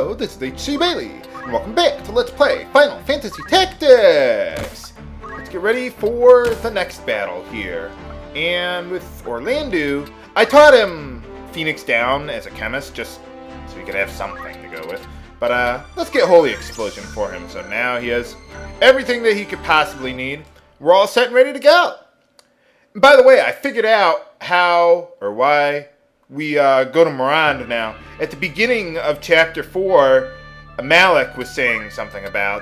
Hello, this is HC Bailey, and welcome back to Let's Play Final Fantasy Tactics! Let's get ready for the next battle here. And with Orlando, I taught him Phoenix Down as a chemist, just so he could have something to go with. But let's get Holy Explosion for him, so now he has everything that he could possibly need. We're all set and ready to go! And by the way, I figured out how, or why, we go to Miranda now. At the beginning of Chapter 4, Malik was saying something about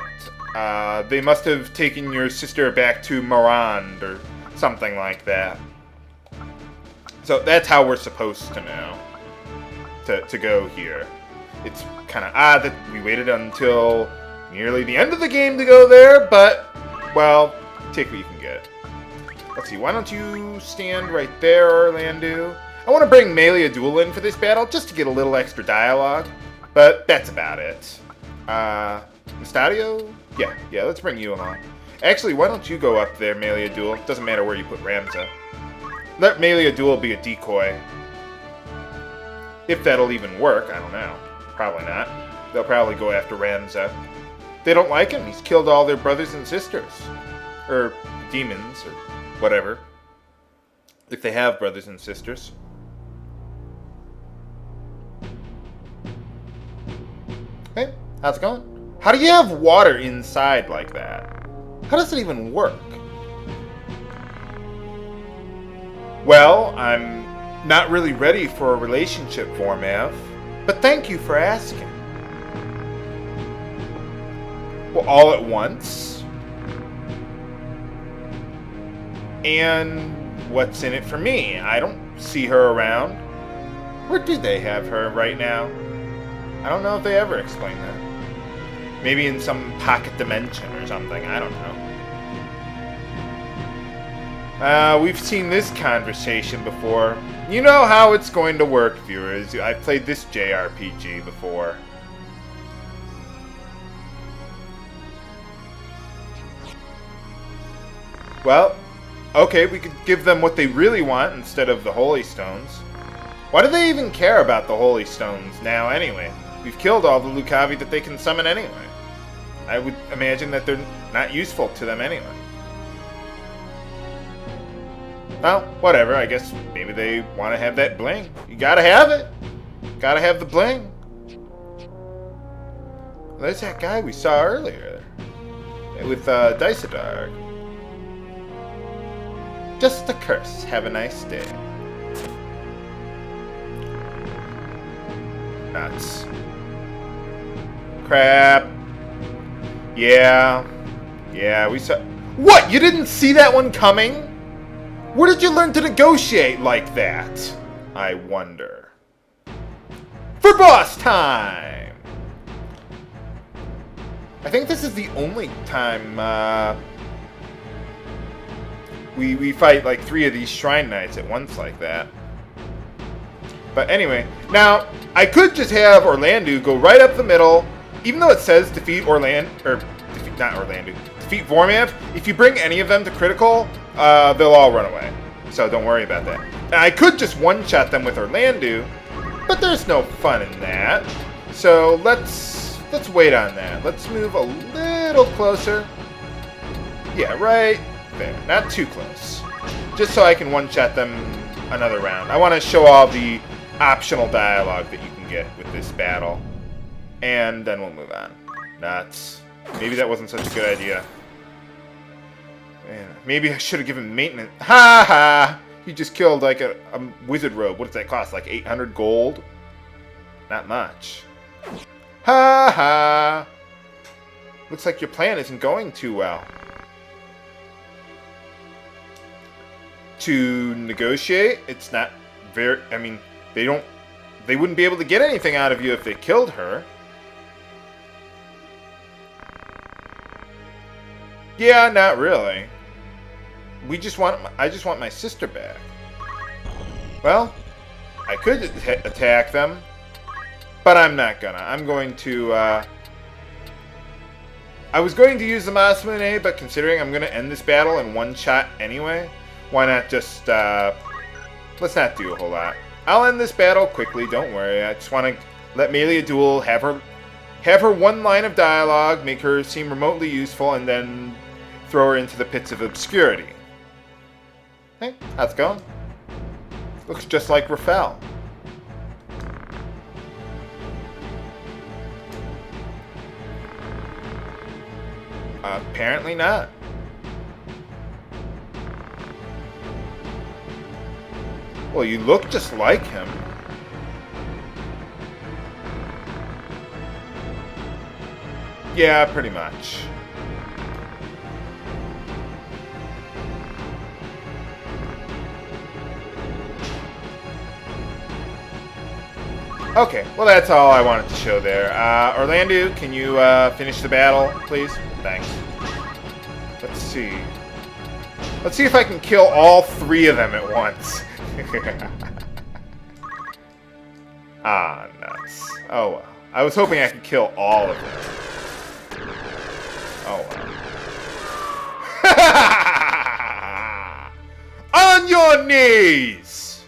they must have taken your sister back to Miranda, or something like that. So that's how we're supposed to know to go here. It's kind of odd that we waited until nearly the end of the game to go there, but, well, take what you can get. Let's see, why don't you stand right there, Orlando? I want to bring Melee Duel in for this battle, just to get a little extra dialogue, but that's about it. Mustadio? Yeah, let's bring you along. Actually, why don't you go up there, Melee Duel? Doesn't matter where you put Ramza. Let Melee Duel be a decoy. If that'll even work, I don't know. Probably not. They'll probably go after Ramza. They don't like him. He's killed all their brothers and sisters. Or demons, or whatever. If they have brothers and sisters. Hey, how's it going? How do you have water inside like that? How does it even work? Well, I'm not really ready for a relationship, Vormav, but thank you for asking. Well, all at once? And what's in it for me? I don't see her around. Where do they have her right now? I don't know if they ever explain that. Maybe in some pocket dimension or something. I don't know. We've seen this conversation before. You know how it's going to work, viewers. I've played this JRPG before. Well, okay, we could give them what they really want instead of the Holy Stones. Why do they even care about the Holy Stones now anyway? We've killed all the Lucavi that they can summon anyway. I would imagine that they're not useful to them anyway. Well, whatever, I guess maybe they want to have that bling. You gotta have it. Gotta have the bling. Well, there's that guy we saw earlier. With Dysadar. Just a curse. Have a nice day. Nuts. Crap. Yeah, we saw... What? You didn't see that one coming? Where did you learn to negotiate like that? I wonder. For boss time! I think this is the only time, we fight like 3 of these Shrine Knights at once like that. But anyway, now, I could just have Orlando go right up the middle, even though it says defeat defeat Vormav. If you bring any of them to critical, they'll all run away. So don't worry about that. Now, I could just one-shot them with Orlando, but there's no fun in that. So let's wait on that. Let's move a little closer. Yeah, right there. Not too close. Just so I can one-shot them another round. I want to show all the optional dialogue that you can get with this battle. And then we'll move on. Nuts. Maybe that wasn't such a good idea. Man, maybe I should have given maintenance. Ha ha! He just killed like a wizard robe. What does that cost? Like 800 gold? Not much. Ha ha! Looks like your plan isn't going too well. To negotiate, it's not very... I mean, they wouldn't be able to get anything out of you if they killed her. Yeah, not really. I just want my sister back. Well, I could attack them, but I'm not gonna. I'm going to, I was going to use the Masamune, but considering I'm gonna end this battle in one shot anyway, why not just, let's not do a whole lot. I'll end this battle quickly, don't worry. I just want to let Melee Duel have her Have her one line of dialogue, make her seem remotely useful, and then throw her into the pits of obscurity. Hey, how's it going? Looks just like Rafael. Apparently not. Well, you look just like him. Yeah, pretty much. Okay, well that's all I wanted to show there. Orlando, can you finish the battle, please? Thanks. Let's see. Let's see if I can kill all three of them at once. Ah, nuts. Oh well. I was hoping I could kill all of them. Oh well. On your knees!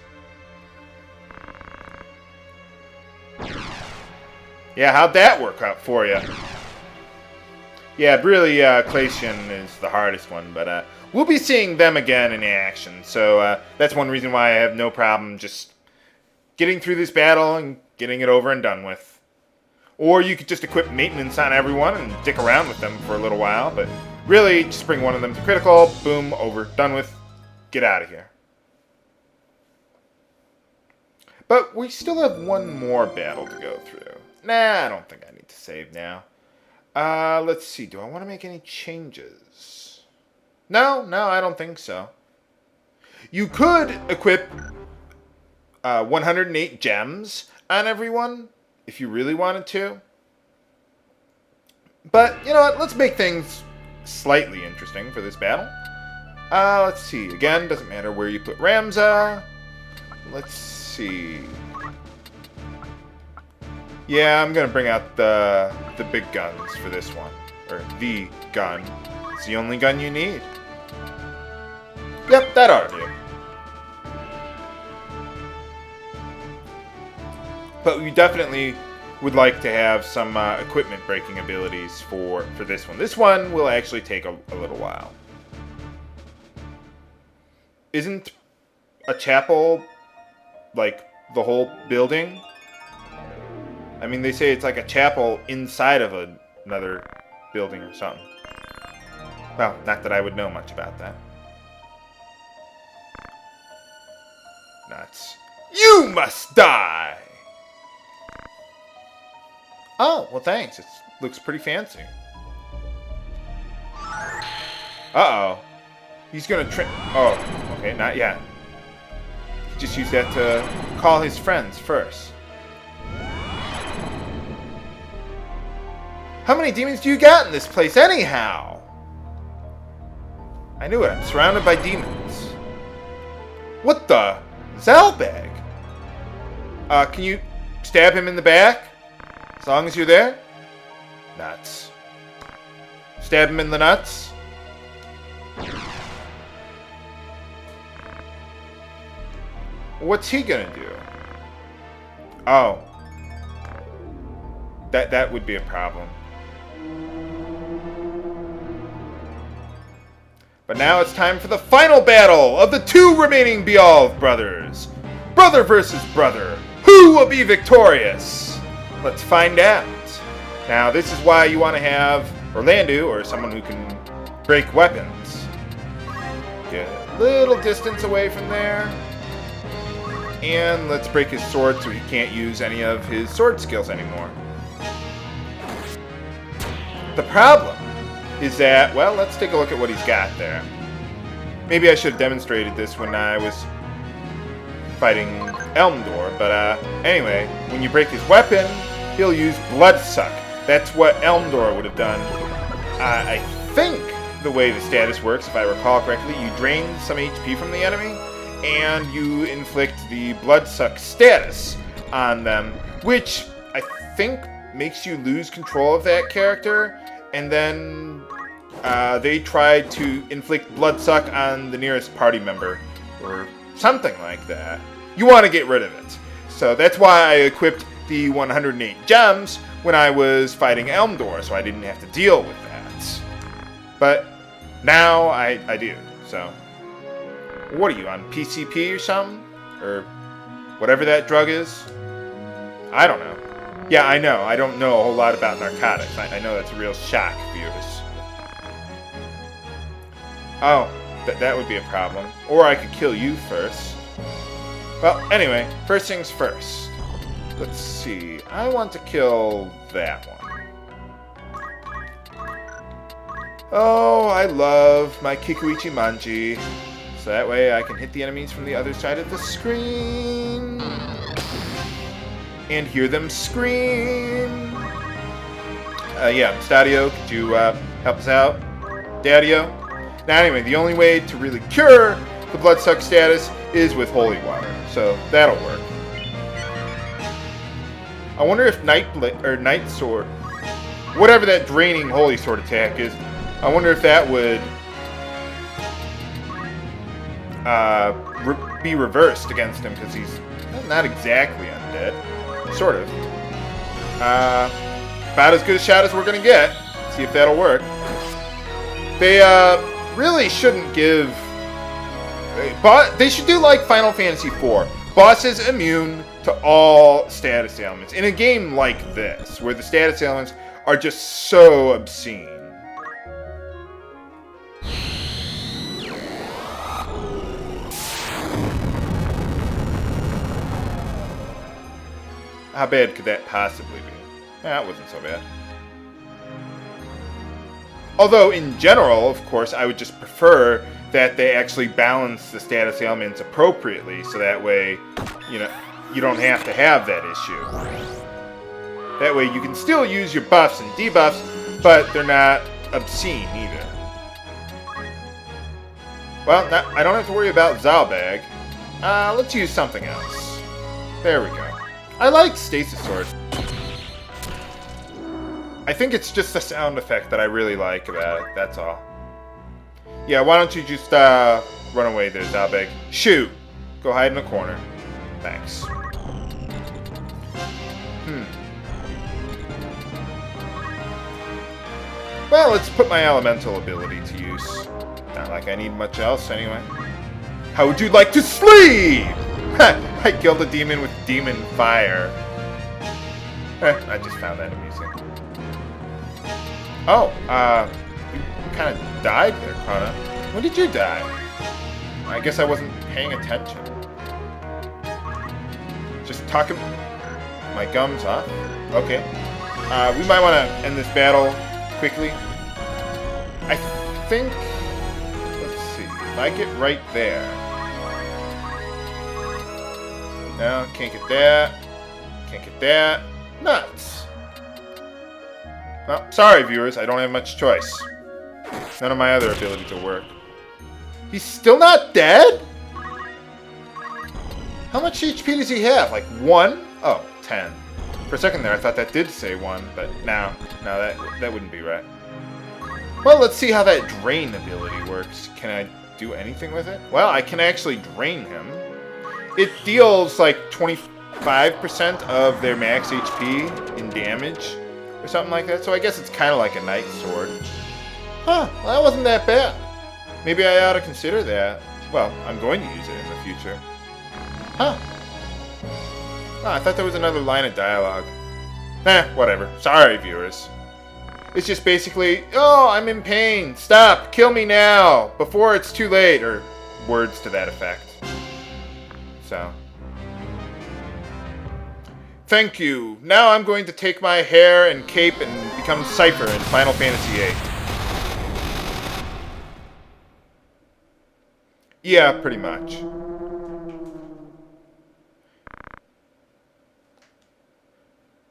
Yeah, how'd that work out for you? Yeah, really, Clatian is the hardest one, but we'll be seeing them again in action, so that's one reason why I have no problem just getting through this battle and getting it over and done with. Or you could just equip maintenance on everyone and dick around with them for a little while, but really, just bring one of them to critical, boom, over, done with, get out of here. But we still have one more battle to go through. Nah, I don't think I need to save now. Let's see. Do I want to make any changes? No, I don't think so. You could equip 108 gems on everyone if you really wanted to. But, you know what? Let's make things slightly interesting for this battle. Let's see. Again, doesn't matter where you put Ramza. Let's see. Yeah, I'm going to bring out the big guns for this one. Or the gun. It's the only gun you need. Yep, that ought to do. But we definitely would like to have some equipment breaking abilities for this one. This one will actually take a little while. Isn't a chapel like the whole building? I mean, they say it's like a chapel inside of another building or something. Well, not that I would know much about that. Nuts. You must die! Oh, well thanks. It looks pretty fancy. Uh-oh. He's gonna oh, okay, not yet. Just use that to call his friends first. How many demons do you got in this place anyhow? I knew it. I'm surrounded by demons. What the? Zalbag? Can you stab him in the back? As long as you're there? Nuts. Stab him in the nuts? What's he gonna do? Oh. That would be a problem. But now it's time for the final battle of the two remaining Beowulf brothers. Brother versus brother. Who will be victorious? Let's find out. Now, this is why you want to have Orlando, or someone who can break weapons. Get a little distance away from there. And let's break his sword so he can't use any of his sword skills anymore. The problem is that, well, let's take a look at what he's got there. Maybe I should have demonstrated this when I was fighting Elmdor, but anyway, when you break his weapon, he'll use Bloodsuck. That's what Elmdor would have done. I think the way the status works, if I recall correctly, you drain some HP from the enemy, and you inflict the Bloodsuck status on them, which I think makes you lose control of that character, and then they tried to inflict Bloodsuck on the nearest party member, or something like that. You want to get rid of it. So that's why I equipped the 108 gems when I was fighting Elmdor, so I didn't have to deal with that. But now I do, so. What are you, on PCP or something? Or whatever that drug is? I don't know. Yeah, I know. I don't know a whole lot about narcotics. I know that's a real shock, viewers. Oh, that would be a problem. Or I could kill you first. Well, anyway, first things first. Let's see. I want to kill that one. Oh, I love my Kikuichi Manji. So that way I can hit the enemies from the other side of the screen. And hear them scream. Yeah, Stadio, could you help us out? Daddio? Now anyway, the only way to really cure the bloodsuck status is with holy water. So that'll work. I wonder if Night Sword, whatever that draining holy sword attack is, I wonder if that would be reversed against him, because he's not exactly undead. Sort of. About as good a shot as we're going to get. See if that'll work. They really shouldn't give... But they should do like Final Fantasy IV. Bosses immune to all status ailments. In a game like this, where the status ailments are just so obscene. How bad could that possibly be? That wasn't so bad. Although, in general, of course, I would just prefer that they actually balance the status ailments appropriately, so that way, you know, you don't have to have that issue. That way you can still use your buffs and debuffs, but they're not obscene either. Well, I don't have to worry about Zalbag. Let's use something else. There we go. I like Stasis Sword. I think it's just the sound effect that I really like about it, that's all. Yeah, why don't you just run away there, Zalbag. Shoot! Go hide in the corner. Thanks. Well, let's put my elemental ability to use. Not like I need much else anyway. How would you like to sleep? I killed a demon with demon fire. I just found that amusing. Oh, you kind of died there, Kana. When did you die? I guess I wasn't paying attention. Just talking my gums off. Okay. We might want to end this battle quickly. I think... Let's see. If I get right there... No, can't get that. Can't get that. Nuts. Well, sorry, viewers. I don't have much choice. None of my other abilities will work. He's still not dead? How much HP does he have? Like 1? Oh, 10. For a second there, I thought that did say 1, but no, that wouldn't be right. Well, let's see how that drain ability works. Can I do anything with it? Well, I can actually drain him. It deals like 25% of their max HP in damage, or something like that. So I guess it's kind of like a Night Sword. Huh, well, that wasn't that bad. Maybe I ought to consider that. Well, I'm going to use it in the future. Huh. Oh, I thought there was another line of dialogue. Whatever. Sorry, viewers. It's just basically, oh, I'm in pain. Stop. Kill me now. Before it's too late. Or words to that effect. So. Thank you. Now I'm going to take my hair and cape and become Cypher in Final Fantasy VIII. Yeah, pretty much.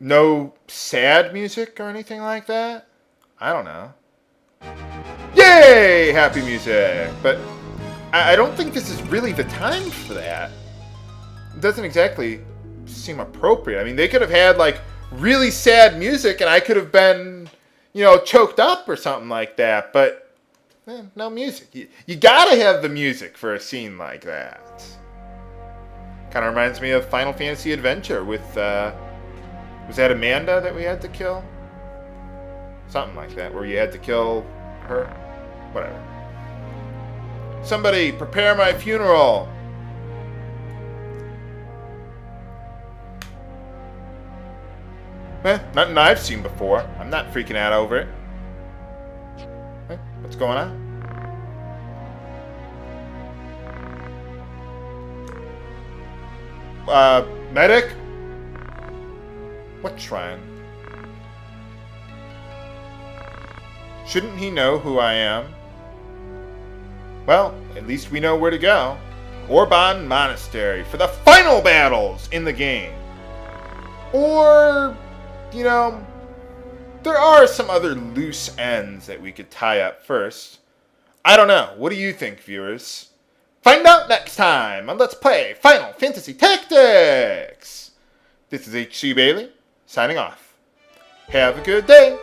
No sad music or anything like that? I don't know. Yay! Happy music! But I don't think this is really the time for that. It doesn't exactly seem appropriate. I mean, they could have had, like, really sad music and I could have been, you know, choked up or something like that. But, no music. You gotta have the music for a scene like that. Kind of reminds me of Final Fantasy Adventure with, Was that Amanda that we had to kill? Something like that, where you had to kill her? Whatever. Somebody, prepare my funeral! Nothing I've seen before. I'm not freaking out over it. What's going on? Medic? What shrine? Shouldn't he know who I am? Well, at least we know where to go. Orban Monastery for the final battles in the game. Or, you know, there are some other loose ends that we could tie up first. I don't know. What do you think, viewers? Find out next time on Let's Play Final Fantasy Tactics! This is H.C. Bailey, signing off. Have a good day!